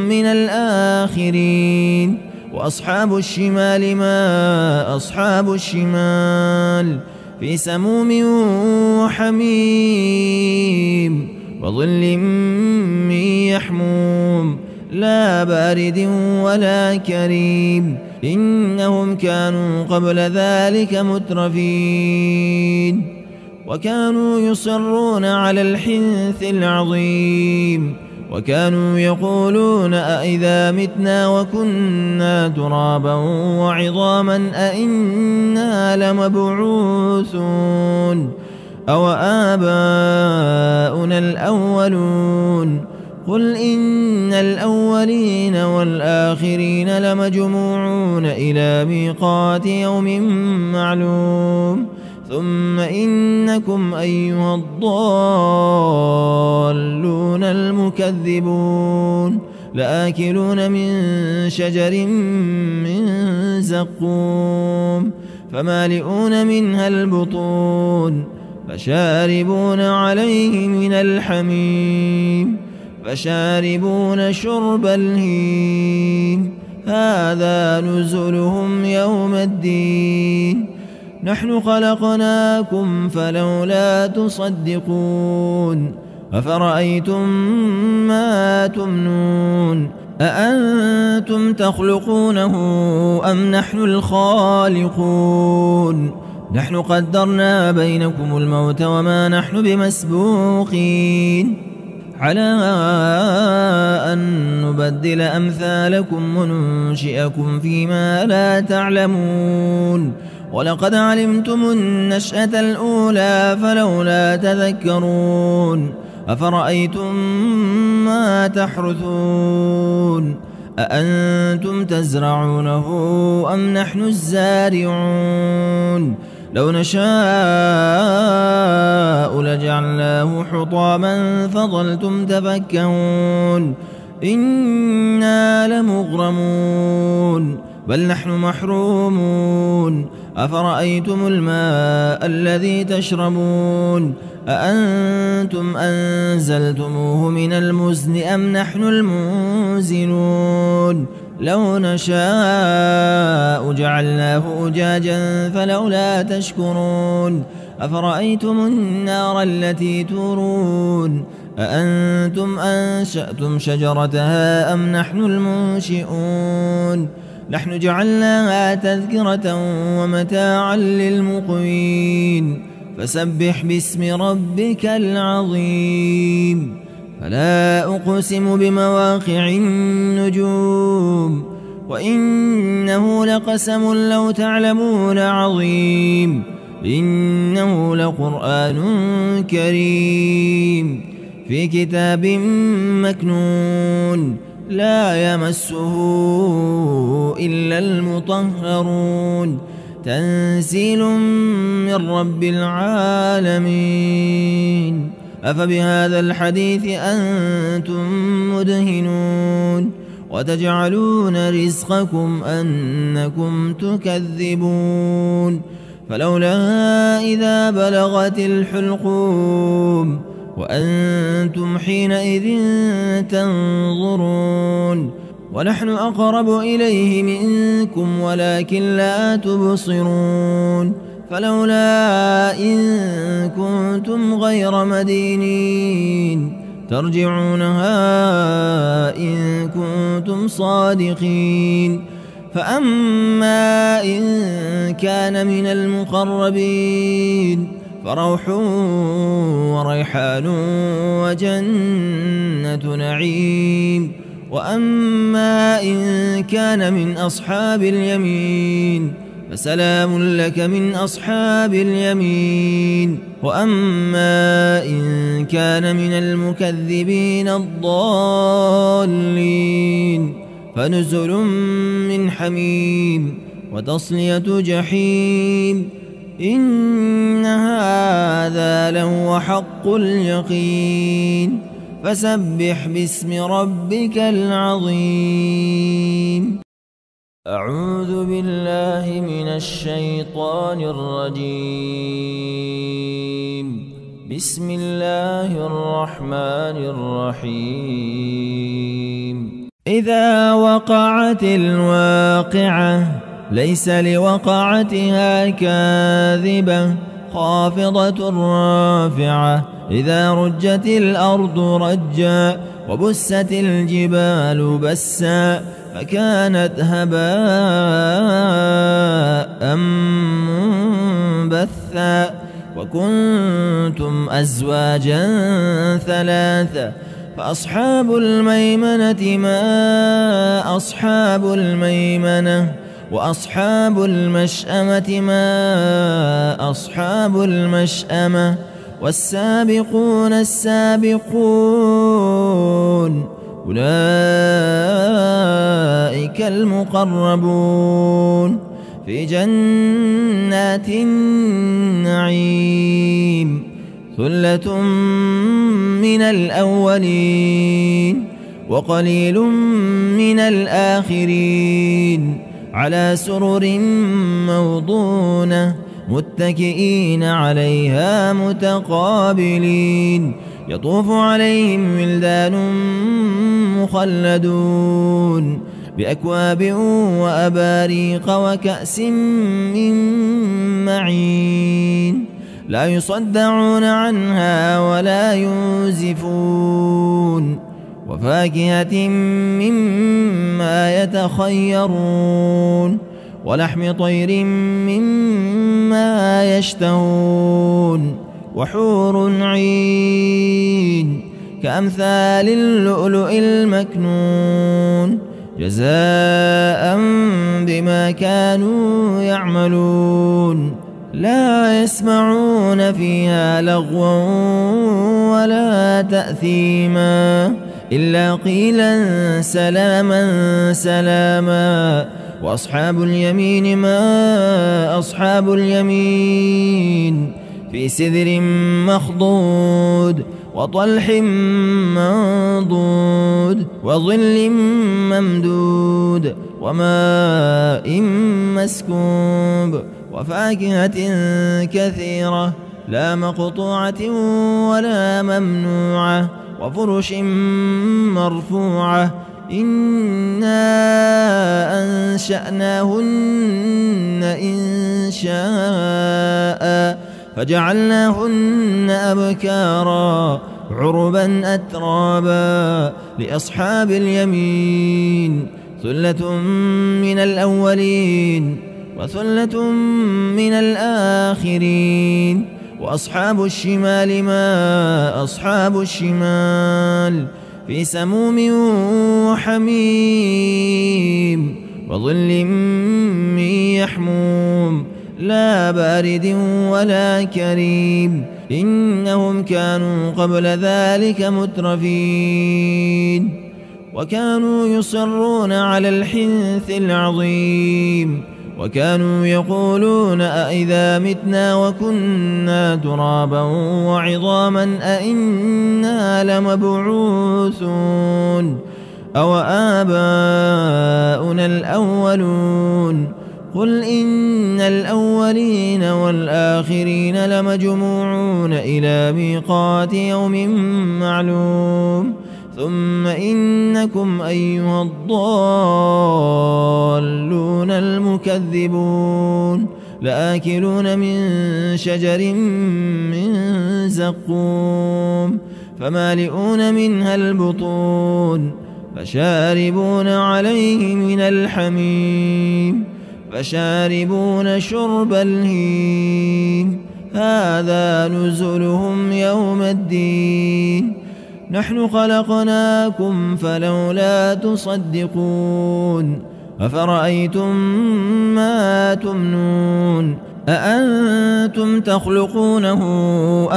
من الآخرين وأصحاب الشمال ما أصحاب الشمال في سموم وحميم وظل من يحموم لا بارد ولا كريم إنهم كانوا قبل ذلك مترفين وكانوا يصرون على الحنث العظيم وكانوا يقولون أئذا متنا وكنا ترابا وعظاما أئنا لمبعوثون أو آباؤنا الأولون قل إن الأولين والآخرين لمجموعون إلى ميقات يوم معلوم ثم إنكم أيها الضالون المكذبون لآكلون من شجر من زقوم فمالئون منها البطون فشاربون عليه من الحميم فشاربون شرب الهيم هذا نزلهم يوم الدين نحن خلقناكم فلولا تصدقون أفرأيتم ما تمنون أأنتم تخلقونه أم نحن الخالقون نحن قدرنا بينكم الموت وما نحن بمسبوقين على أن نبدل أمثالكم وننشئكم فيما لا تعلمون ولقد علمتم النشأة الأولى فلولا تذكرون أفرأيتم ما تحرثون أأنتم تزرعونه أم نحن الزارعون لو نشاء لجعلناه حطاما فظلتم تفكهون إنا لمغرمون بل نحن محرومون أفرأيتم الماء الذي تشربون أأنتم أنزلتموه من المزن أم نحن المنزلون لو نشاء جعلناه أجاجا فلولا تشكرون أفرأيتم النار التي تورون أأنتم أنشأتم شجرتها أم نحن المنشئون نحن جعلناها تذكرة ومتاعا للمقوين فسبح باسم ربك العظيم فلا أقسم بمواقع النجوم وإنه لقسم لو تعلمون عظيم إنه لقرآن كريم في كتاب مكنون لا يمسه إلا المطهرون تنزيل من رب العالمين أفبهذا الحديث أنتم مدهنون وتجعلون رزقكم أنكم تكذبون فلولا إذا بلغت الحلقوم وأنتم حينئذ تنظرون ونحن أقرب إليه منكم ولكن لا تبصرون فلولا إن كنتم غير مدينين ترجعونها إن كنتم صادقين فأما إن كان من المقربين فروح وريحان وجنة نعيم وأما إن كان من أصحاب اليمين فسلام لك من أصحاب اليمين. وأما إن كان من المكذبين الضالين فنزل من حميم وتصلية جحيم. إن هذا لهو حق اليقين. فسبح باسم ربك العظيم. أعوذ بالله من الشيطان الرجيم. بسم الله الرحمن الرحيم. إذا وقعت الواقعة ليس لوقعتها كاذبة خافضة رافعة. إذا رجت الأرض رجا وبست الجبال بسا فكانت هباء منبثا. وكنتم أزواجا ثلاثة فأصحاب الميمنة ما أصحاب الميمنة وأصحاب المشأمة ما أصحاب المشأمة. والسابقون السابقون أولئك المقربون في جنات النعيم. ثلة من الأولين وقليل من الآخرين على سرر موضونة متكئين عليها متقابلين. يطوف عليهم ولدان مخلدون بأكواب وأباريق وكأس من معين. لا يصدعون عنها ولا ينزفون. وفاكهة مما يتخيرون ولحم طير مما يشتهون. وحور عين كأمثال اللؤلؤ المكنون جزاء بما كانوا يعملون. لا يسمعون فيها لغوا ولا تأثيما إلا قيلا سلاما سلاما. وأصحاب اليمين ما أصحاب اليمين في سدر مخضود وطلح منضود وظل ممدود وماء مسكوب. وفاكهة كثيرة لا مقطوعة ولا ممنوعة. وفرش مرفوعة. إنا أنشأناهن إنشاء فجعلناهن أبكارا عربا أترابا لأصحاب اليمين. ثلة من الأولين وثلة من الآخرين. وأصحاب الشمال ما أصحاب الشمال في سموم وحميم وظل من يحموم لا بارد ولا كريم. إنهم كانوا قبل ذلك مترفين وكانوا يصرون على الحنث العظيم. وكانوا يقولون أئذا متنا وكنا ترابا وعظاما أئنا لمبعوثون أو آباؤنا الأولون. قل إن الأولين والآخرين لمجموعون إلى ميقات يوم معلوم. ثم إنكم أيها الضالون المكذبون لآكلون من شجر من زقوم فمالئون منها البطون فشاربون عليه من الحميم فشاربون شرب الهيم. هذا نزلهم يوم الدين. نحن خلقناكم فلولا تصدقون أفرأيتم ما تمنون أأنتم تخلقونه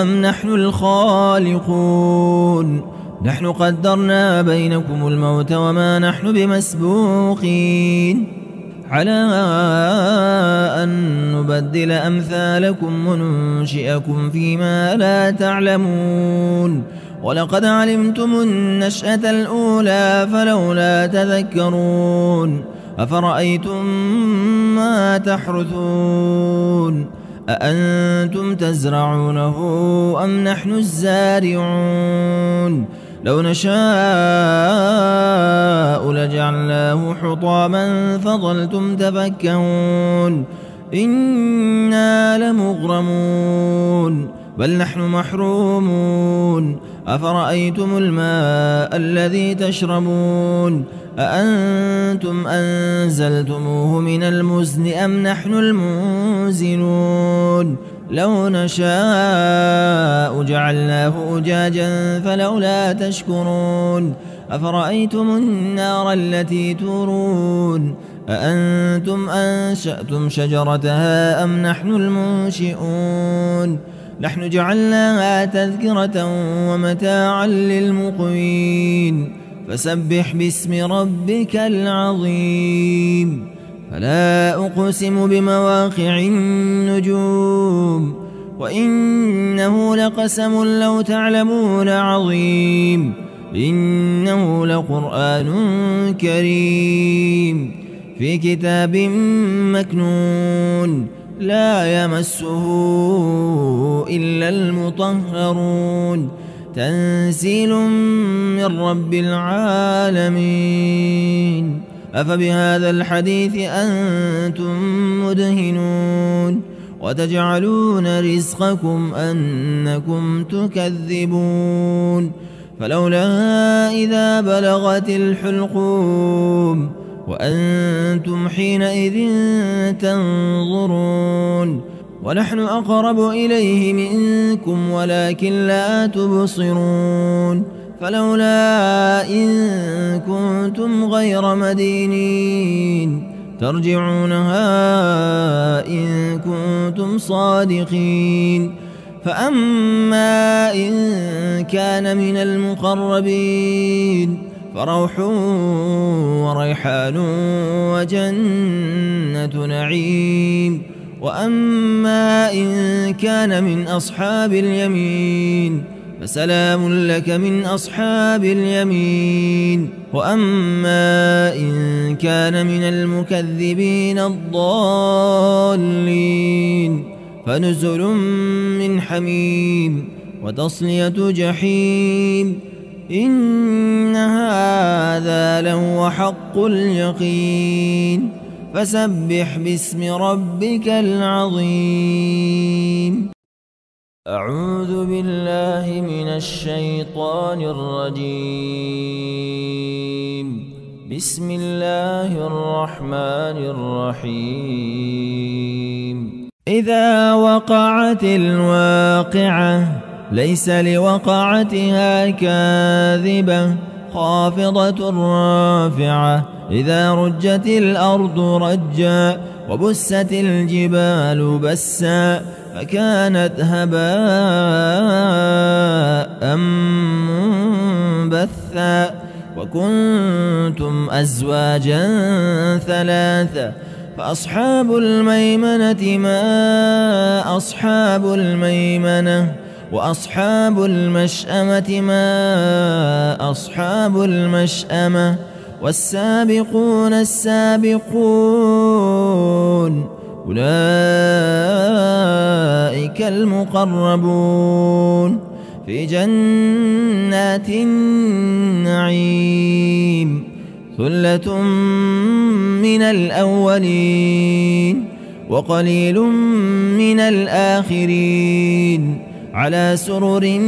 أم نحن الخالقون نحن قدرنا بينكم الموت وما نحن بمسبوقين على أن نبدل أمثالكم وننشئكم فيما لا تعلمون ولقد علمتم النشأة الأولى فلولا تذكرون أفرأيتم ما تحرثون أأنتم تزرعونه أم نحن الزارعون لو نشاء لجعلناه حطاما فظلتم تفكهون إنا لمغرمون بل نحن محرومون أفرأيتم الماء الذي تشربون أأنتم أنزلتموه من المزن أم نحن المنزلون لو نشاء جعلناه أجاجا فلولا تشكرون أفرأيتم النار التي تورون أأنتم أنشأتم شجرتها أم نحن المنشئون نحن جعلناها تذكرة ومتاعا للمقوين فسبح باسم ربك العظيم فلا أقسم بمواقع النجوم وإنه لقسم لو تعلمون عظيم إنه لقرآن كريم في كتاب مكنون لا يمسه إلا المطهرون تنزيل من رب العالمين أفبهذا الحديث أنتم مدهنون وتجعلون رزقكم أنكم تكذبون فلولا إذا بلغت الحلقوم وأنتم حينئذ تنظرون ونحن أقرب إليه منكم ولكن لا تبصرون فلولا إن كنتم غير مدينين ترجعونها إن كنتم صادقين فأما إن كان من المقربين فروح وريحان وجنة نعيم وأما إن كان من أصحاب اليمين فسلام لك من أصحاب اليمين وأما إن كان من المكذبين الضالين فنزل من حميم وتصلية جحيم إن هذا لهو حق اليقين فسبح باسم ربك العظيم أعوذ بالله من الشيطان الرجيم بسم الله الرحمن الرحيم إذا وقعت الواقعة ليس لوقعتها كاذبة خافضة رافعة إذا رجت الأرض رجا وبست الجبال بسا فكانت هباء منبثا وكنتم أزواجا ثلاثة فأصحاب الميمنة ما أصحاب الميمنة وأصحاب المشأمة ما أصحاب المشأمة والسابقون السابقون أولئك المقربون في جنات النعيم ثلة من الأولين وقليل من الآخرين على سرر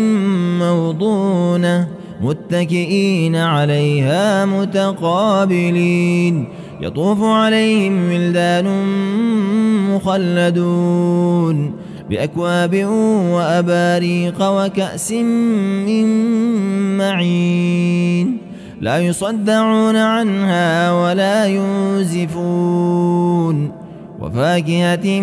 موضونة متكئين عليها متقابلين يطوف عليهم ولدان مخلدون بأكواب وأباريق وكأس من معين لا يصدعون عنها ولا ينزفون وفاكهة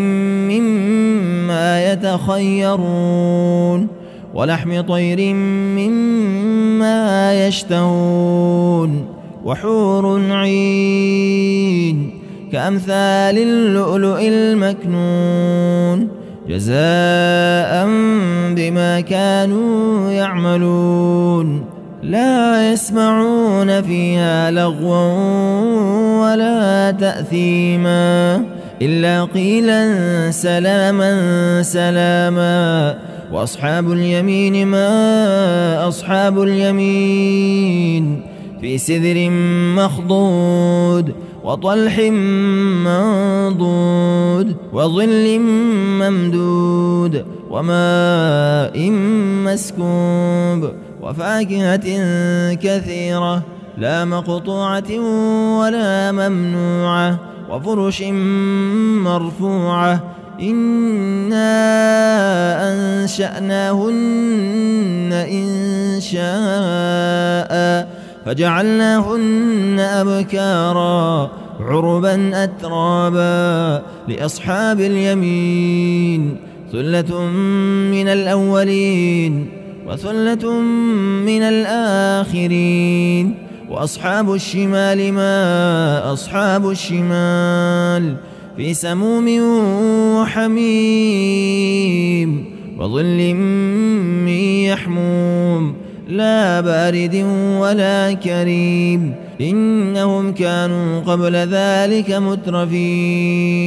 مما يتخيرون ولحم طير مما يشتهون وحور عين كأمثال اللؤلؤ المكنون جزاء بما كانوا يعملون لا يسمعون فيها لغوا ولا تأثيما إلا قيلا سلاما سلاما وأصحاب اليمين ما أصحاب اليمين في سدر مخضود وطلح منضود وظل ممدود وماء مسكوب وفاكهة كثيرة لا مقطوعة ولا ممنوعة وفرش مرفوعة إنا أنشأناهن إنشاء فجعلناهن أبكارا عربا أترابا لأصحاب اليمين ثلة من الأولين وثلة من الآخرين وأصحاب الشمال ما أصحاب الشمال في سموم وحميم وظل من يحموم لا بارد ولا كريم إنهم كانوا قبل ذلك مترفين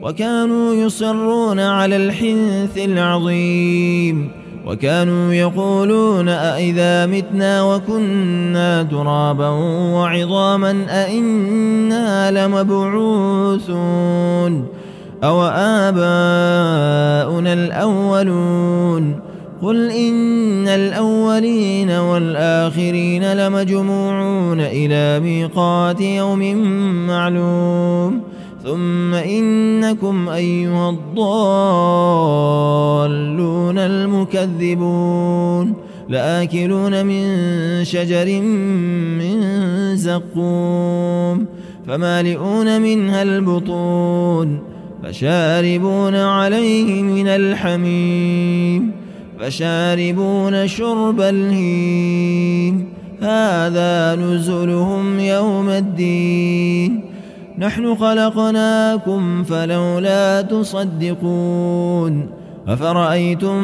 وكانوا يصرون على الحنث العظيم وكانوا يقولون أئذا متنا وكنا ترابا وعظاما أئنا لمبعوثون أو آباؤنا الأولون قل إن الأولين والآخرين لمجموعون إلى ميقات يوم معلوم ثم إنكم أيها الضالون المكذبون لآكلون من شجر من زقوم فمالئون منها البطون فشاربون عليه من الحميم فشاربون شرب الهيم هذا نزلهم يوم الدين نحن خلقناكم فلولا تصدقون أفرأيتم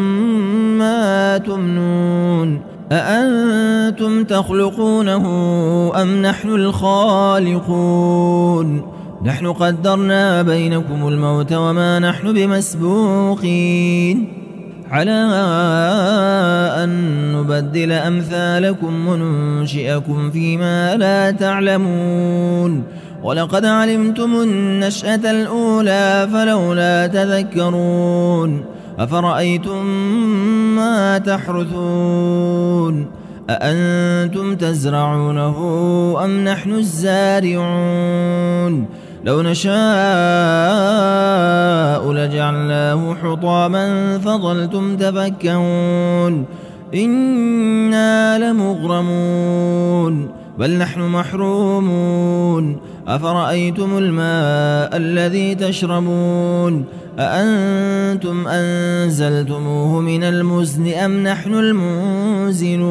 ما تمنون أأنتم تخلقونه أم نحن الخالقون نحن قدرنا بينكم الموت وما نحن بمسبوقين على أن نبدل أمثالكم وننشئكم فيما لا تعلمون ولقد علمتم النشأة الأولى فلولا تذكرون أفرأيتم ما تحرثون أأنتم تزرعونه أم نحن الزارعون لو نشاء لجعلناه حطاما فظلتم تفكهون إنا لمغرمون بل نحن محرومون أفرأيتم الماء الذي تشربون أأنتم أنزلتموه من المزن أم نحن المنزلون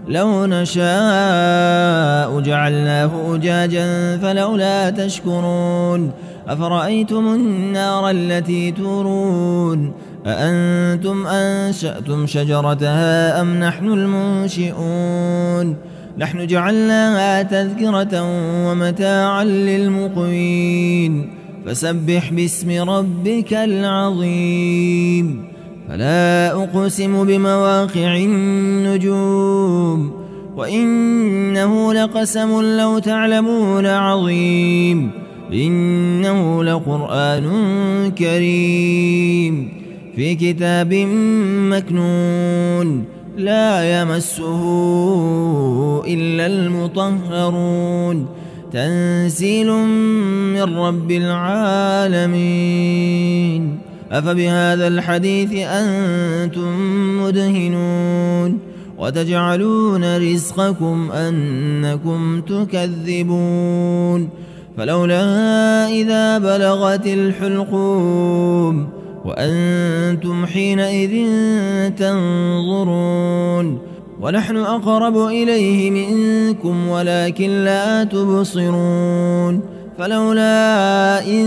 لو نشاء جعلناه أجاجا فلولا تشكرون أفرأيتم النار التي تورون أأنتم أنشأتم شجرتها أم نحن المنشئون نحن جعلناها تذكرة ومتاعا للمقوين فسبح باسم ربك العظيم فلا أقسم بمواقع النجوم وإنه لقسم لو تعلمون عظيم إنه لقرآن كريم في كتاب مكنون لا يمسه إلا المطهرون تنزيل من رب العالمين أفبهذا الحديث أنتم مدهنون وتجعلون رزقكم أنكم تكذبون فلولا إذا بلغت الحلقوم وأنتم حينئذ تنظرون ونحن أقرب إليه منكم ولكن لا تبصرون فلولا إن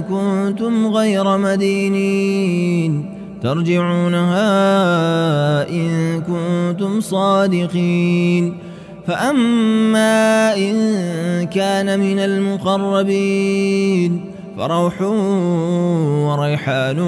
كنتم غير مدينين ترجعونها إن كنتم صادقين فأما إن كان من المقربين فروح وريحان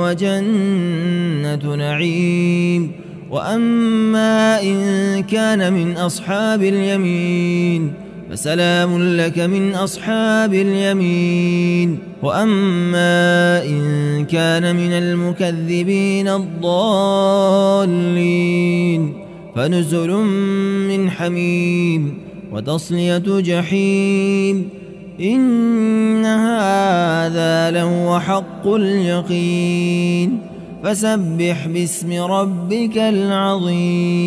وجنة نعيم وأما إن كان من أصحاب اليمين فسلام لك من أصحاب اليمين وأما إن كان من المكذبين الضالين فنزل من حميم وتصلية جحيم إن هذا لهو حق اليقين فسبح باسم ربك العظيم.